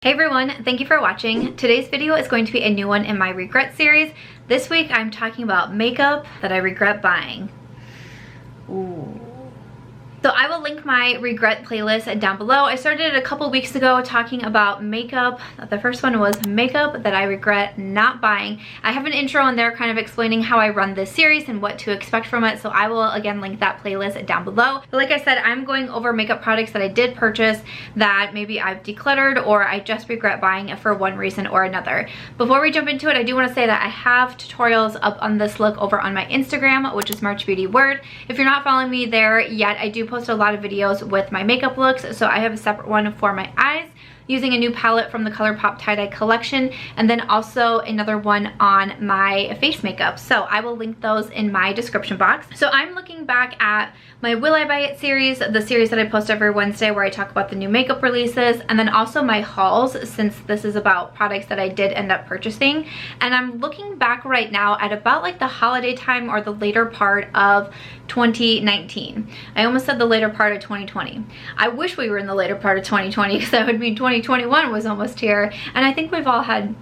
Hey everyone, thank you for watching. Today's video is going to be a new one in my regret series. This week I'm talking about makeup that I regret buying. Ooh. So I will link my regret playlist down below. I started it a couple weeks ago talking about makeup. The first one was makeup that I regret not buying. I have an intro in there kind of explaining how I run this series and what to expect from it. So I will again link that playlist down below. But like I said, I'm going over makeup products that I did purchase that maybe I've decluttered or I just regret buying for one reason or another. Before we jump into it, I do want to say that I have tutorials up on this look over on my Instagram, which is March Beauty Word. If you're not following me there yet, I do post a lot of videos with my makeup looks, so I have a separate one for my eyes using a new palette from the Colourpop tie-dye collection, and then also another one on my face makeup. So I will link those in my description box. So I'm looking back at my Will I Buy It series, the series that I post every Wednesday where I talk about the new makeup releases, and then also my hauls, since this is about products that I did end up purchasing. And I'm looking back right now at about like the holiday time or the later part of 2019. I almost said the later part of 2020. I wish we were in the later part of 2020 because that would mean 2021 was almost here, and I think we've all had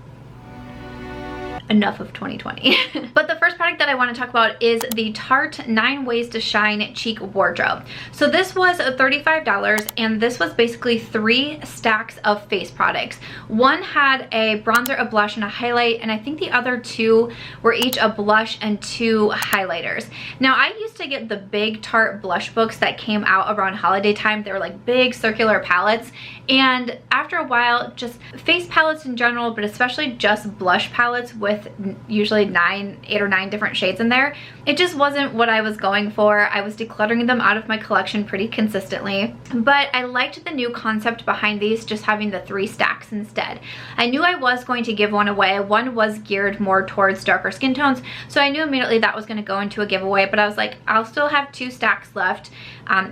enough of 2020. But the first product that I want to talk about is the Tarte 9 Ways to Shine Cheek Wardrobe. So this was $35, and this was basically 3 stacks of face products. One had a bronzer, a blush, and a highlight, and I think the other 2 were each a blush and 2 highlighters. Now I used to get the big Tarte blush books that came out around holiday time. They were like big circular palettes, and after a while, just face palettes in general, but especially just blush palettes with usually 8 or 9 different shades in there, it just wasn't what I was going for. I was decluttering them out of my collection pretty consistently, but I liked the new concept behind these, just having the 3 stacks instead. I knew I was going to give one away. One was geared more towards darker skin tones, so I knew immediately that was going to go into a giveaway, but I was like, I'll still have 2 stacks left,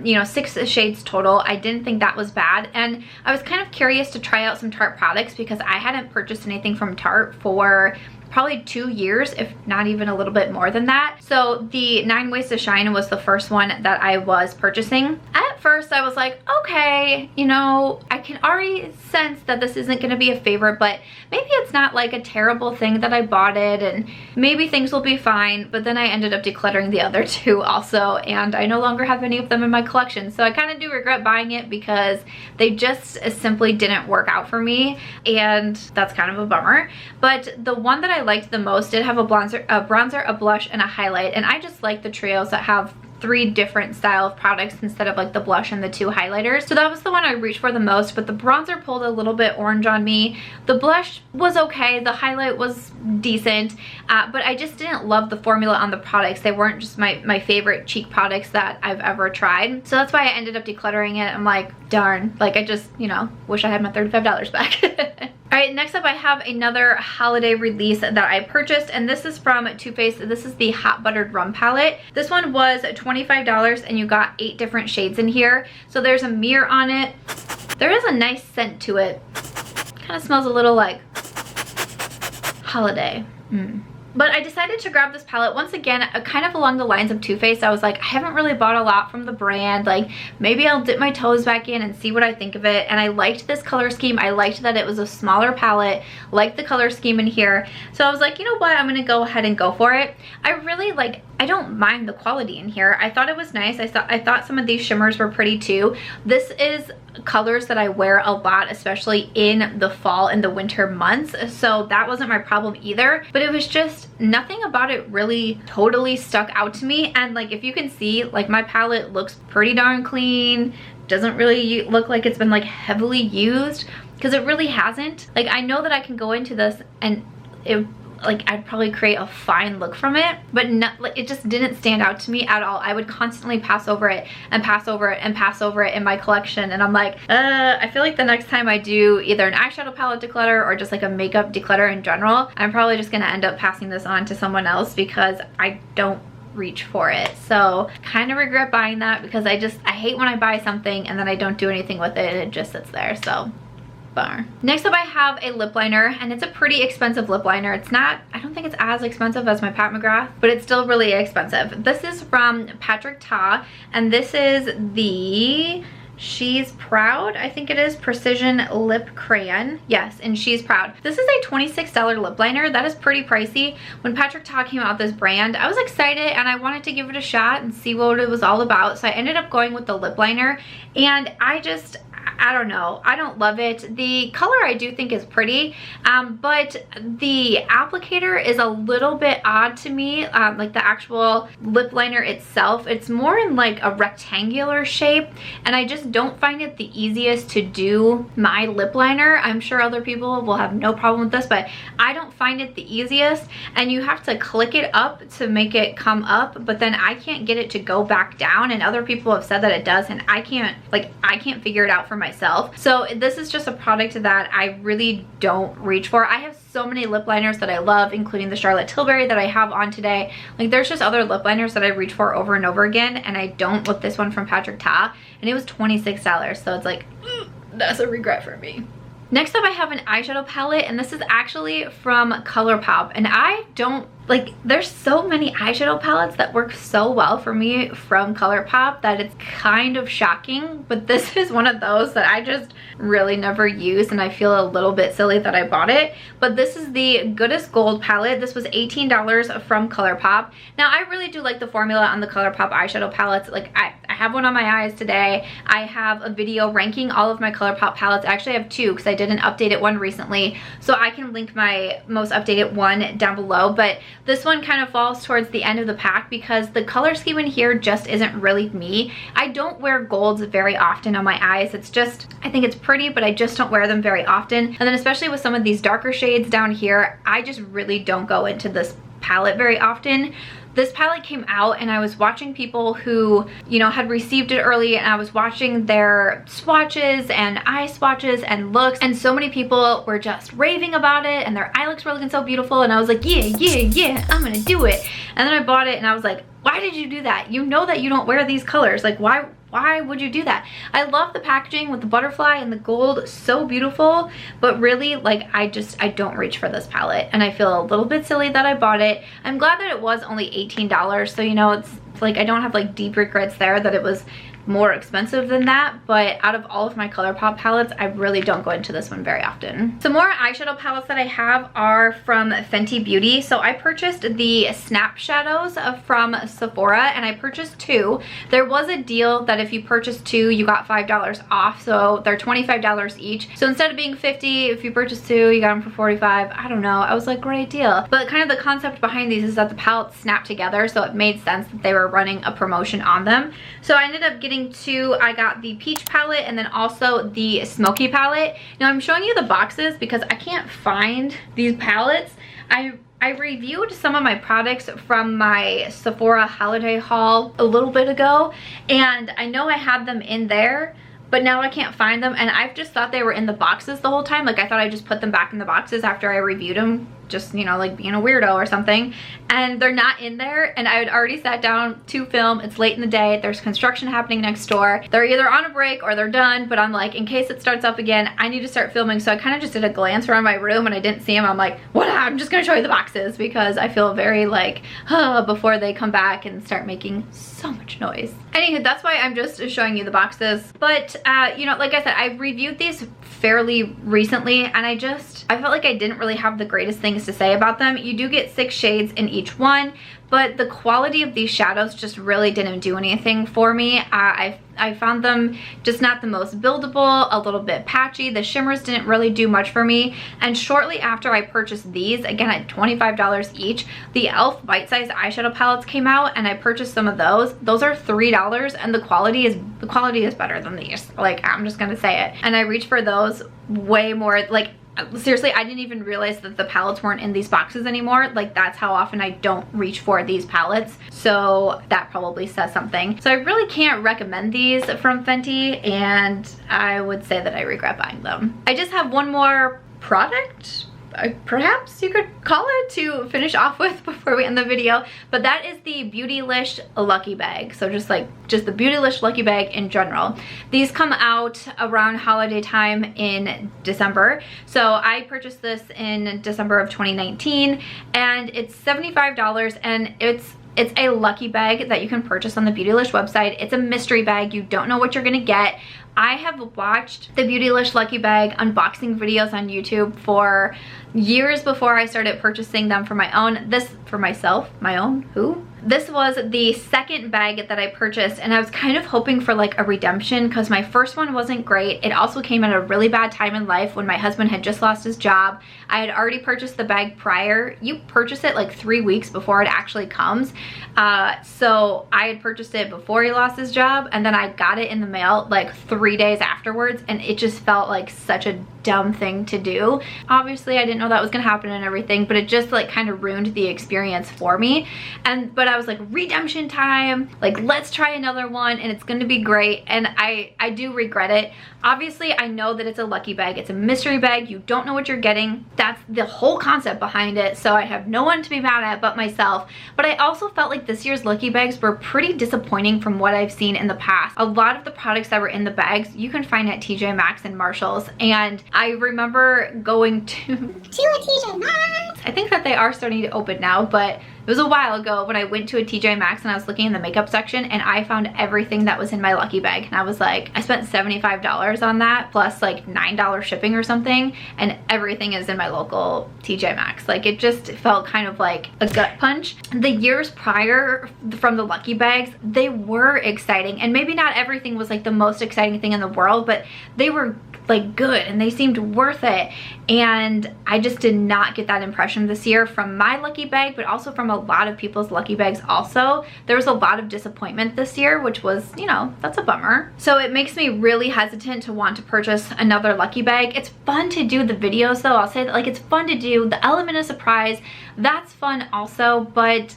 you know, 6 shades total. I didn't think that was bad, and I was kind of curious to try out some Tarte products because I hadn't purchased anything from Tarte for probably 2 years, if not even a little bit more than that. So the 9 Ways to Shine was the first one that I was purchasing. At first I was like, okay, you know, I can already sense that this isn't going to be a favorite, but maybe it's not like a terrible thing that I bought it, and maybe things will be fine. But then I ended up decluttering the other 2 also, and I no longer have any of them in my collection. So I kind of do regret buying it because they just simply didn't work out for me, and that's kind of a bummer. But the one that I liked the most did have a bronzer, a blush, and a highlight, and I just like the trios that have 3 different style of products instead of like the blush and the 2 highlighters. So that was the one I reached for the most, but the bronzer pulled a little bit orange on me. The blush was okay, the highlight was decent, but I just didn't love the formula on the products. They weren't just my favorite cheek products that I've ever tried. So that's why I ended up decluttering it. I'm like, darn, like I just, you know, wish I had my $35 back. Alright, next up I have another holiday release that I purchased, and this is from Too Faced. This is the Hot Buttered Rum Palette. This one was $25, and you got 8 different shades in here. So there's a mirror on it. There is a nice scent to it. Kind of smells a little like holiday. But I decided to grab this palette once again, kind of along the lines of Too Faced. I was like, I haven't really bought a lot from the brand. Like, maybe I'll dip my toes back in and see what I think of it. And I liked this color scheme. I liked that it was a smaller palette, liked the color scheme in here. So I was like, you know what? I'm going to go ahead and go for it. I don't mind the quality in here. I thought it was nice. I thought some of these shimmers were pretty too. This is colors that I wear a lot, especially in the fall and the winter months, so that wasn't my problem either. But it was just nothing about it really totally stuck out to me. And like, if you can see, like my palette looks pretty darn clean, doesn't really look like it's been like heavily used, because it really hasn't. Like, I know that I can go into this and I'd probably create a fine look from it, but it just didn't stand out to me at all. I would constantly pass over it and pass over it and pass over it in my collection, and I'm like, I feel like the next time I do either an eyeshadow palette declutter or just like a makeup declutter in general, I'm probably just gonna end up passing this on to someone else because I don't reach for it. So kind of regret buying that because I hate when I buy something and then I don't do anything with it and it just sits there. So bar. Next up I have a lip liner, and it's a pretty expensive lip liner. It's not, I don't think it's as expensive as my Pat McGrath, but it's still really expensive. This is from Patrick Ta, and this is the She's Proud, I think it is, Precision Lip Crayon. Yes, and She's Proud. This is a $26 lip liner. That is pretty pricey. When Patrick Ta came out with this brand, I was excited and I wanted to give it a shot and see what it was all about. So I ended up going with the lip liner, and I don't know. I don't love it. The color I do think is pretty, but the applicator is a little bit odd to me. Like the actual lip liner itself, it's more in like a rectangular shape, and I just don't find it the easiest to do my lip liner. I'm sure other people will have no problem with this, but I don't find it the easiest, and you have to click it up to make it come up, but then I can't get it to go back down, and other people have said that it does, and I can't figure it out for myself. So this is just a product that I really don't reach for. I have so many lip liners that I love, including the Charlotte Tilbury that I have on today. Like, there's just other lip liners that I reach for over and over again, and I don't with this one from Patrick Ta, and it was $26, so it's like, that's a regret for me. Next up, I have an eyeshadow palette, and this is actually from Colourpop, and I don't, like, there's so many eyeshadow palettes that work so well for me from Colourpop that it's kind of shocking, but this is one of those that I just really never use, and I feel a little bit silly that I bought it. But this is the Goodest Gold palette. This was $18 from Colourpop. Now, I really do like the formula on the Colourpop eyeshadow palettes. Like, I have one on my eyes today. I have a video ranking all of my Colourpop palettes. Actually, I have two because I did an updated one recently, so I can link my most updated one down below. But this one kind of falls towards the end of the pack because the color scheme in here just isn't really me. I don't wear golds very often on my eyes. It's just, I think it's pretty, but I just don't wear them very often. And then especially with some of these darker shades down here, I just really don't go into this palette very often. This palette came out and I was watching people who, you know, had received it early, and I was watching their swatches and eye swatches and looks, and so many people were just raving about it and their eye looks were looking so beautiful, and I was like, yeah, I'm gonna do it. And then I bought it and I was like, why did you do that? You know that you don't wear these colors. Like, why would you do that? I love the packaging with the butterfly and the gold, so beautiful, but really, like, I don't reach for this palette, and I feel a little bit silly that I bought it. I'm glad that it was only $18, so, you know, it's like I don't have like deep regrets there that it was more expensive than that. But out of all of my Colourpop palettes, I really don't go into this one very often. Some more eyeshadow palettes that I have are from Fenty Beauty. So I purchased the Snap Shadows from Sephora, and I purchased two. There was a deal that if you purchased two, you got $5 off, so they're $25 each. So instead of being $50, if you purchased two, you got them for $45. I don't know, I was like, great deal. But kind of the concept behind these is that the palettes snap together, so it made sense that they were running a promotion on them. So I ended up getting two. I got the peach palette and then also the smoky palette. Now I'm showing you the boxes because I can't find these palettes. I reviewed some of my products from my Sephora holiday haul a little bit ago, and I know I had them in there, but now I can't find them, and I've just thought they were in the boxes the whole time. Like, I thought I just put them back in the boxes after I reviewed them, just, you know, like being a weirdo or something, and they're not in there. And I had already sat down to film. It's late in the day, there's construction happening next door. They're either on a break or they're done, but I'm like, in case it starts up again, I need to start filming. So I kind of just did a glance around my room and I didn't see them. I'm like, what? I'm just gonna show you the boxes because I feel very like, before they come back and start making so much noise. Anywho, that's why I'm just showing you the boxes. But you know, like I said, I reviewed these fairly recently, and I felt like I didn't really have the greatest things to say about them. You do get 6 shades in each one, but the quality of these shadows just really didn't do anything for me. I found them just not the most buildable, a little bit patchy. The shimmers didn't really do much for me. And shortly after I purchased these, again at $25 each, the e.l.f. bite-sized eyeshadow palettes came out, and I purchased some of those. Those are $3, and the quality is better than these. Like, I'm just gonna say it. And I reach for those way more. Like, seriously, I didn't even realize that the palettes weren't in these boxes anymore. Like, that's how often I don't reach for these palettes. So that probably says something. So I really can't recommend these from Fenty, and I would say that I regret buying them. I just have one more product, perhaps you could call it, to finish off with before we end the video, but that is the Beautylish Lucky Bag. So just the Beautylish Lucky Bag in general. These come out around holiday time in December. So I purchased this in December of 2019, and it's $75, and it's a lucky bag that you can purchase on the Beautylish website. It's a mystery bag. You don't know what you're gonna get. I have watched the Beautylish Lucky Bag unboxing videos on YouTube for years before I started purchasing them for my own. This was the second bag that I purchased, and I was kind of hoping for like a redemption because my first one wasn't great. It also came at a really bad time in life when my husband had just lost his job. I had already purchased the bag prior. You purchase it like 3 weeks before it actually comes. So I had purchased it before he lost his job, and then I got it in the mail like 3 days afterwards, and it just felt like such a dumb thing to do. Obviously I didn't know that was gonna happen and everything, but it just like kind of ruined the experience for me. But I was like, redemption time, like let's try another one and it's gonna be great. And I do regret it. Obviously I know that it's a lucky bag, it's a mystery bag, you don't know what you're getting. That's the whole concept behind it, so I have no one to be mad at but myself. But I also felt like this year's lucky bags were pretty disappointing from what I've seen in the past. A lot of the products that were in the bags you can find at TJ Maxx and Marshalls, and I remember going to a TJ Maxx. I think that they are starting to open now, but it was a while ago when I went to a TJ Maxx and I was looking in the makeup section and I found everything that was in my lucky bag, and I was like, I spent $75 on that plus like $9 shipping or something, and everything is in my local TJ Maxx. Like it just felt kind of like a gut punch. The years prior from the lucky bags, they were exciting, and maybe not everything was like the most exciting thing in the world, but they were like good and they seemed worth it. And I just did not get that impression this year from my lucky bag, but also from a lot of people's lucky bags also. There was a lot of disappointment this year, which was, you know, that's a bummer. So it makes me really hesitant to want to purchase another lucky bag. It's fun to do the videos though. I'll say that, like, it's fun to do the element of surprise. That's fun also, but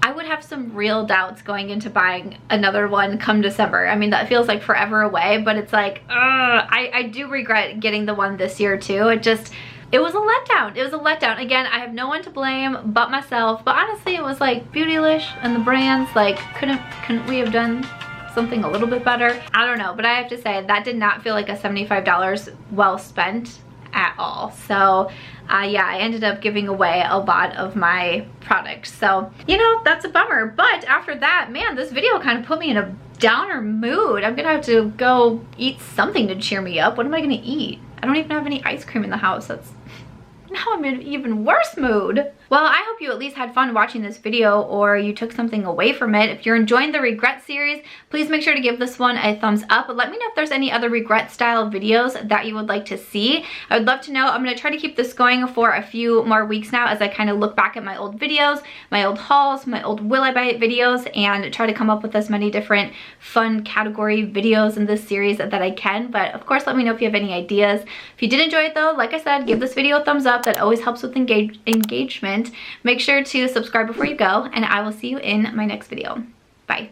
I would have some real doubts going into buying another one come December. I mean, that feels like forever away, but it's like, I do regret getting the one this year too. It was a letdown. It was a letdown. Again, I have no one to blame but myself, but honestly, it was like Beautylish and the brands, like, couldn't we have done something a little bit better? I don't know, but I have to say that did not feel like a $75 well spent at all. So yeah, I ended up giving away a lot of my products, so you know, that's a bummer. But after that, man, this video kind of put me in a downer mood. I'm gonna have to go eat something to cheer me up. What am I gonna eat? I don't even have any ice cream in the house. Now I'm in an even worse mood. Well, I hope you at least had fun watching this video, or you took something away from it. If you're enjoying the regret series, please make sure to give this one a thumbs up. Let me know if there's any other regret style videos that you would like to see. I would love to know. I'm going to try to keep this going for a few more weeks now as I kind of look back at my old videos, my old hauls, my old Will I Buy It videos, and try to come up with as many different fun category videos in this series that I can. But of course, let me know if you have any ideas. If you did enjoy it though, like I said, give this video a thumbs up. That always helps with engagement. Make sure to subscribe before you go, and I will see you in my next video. Bye.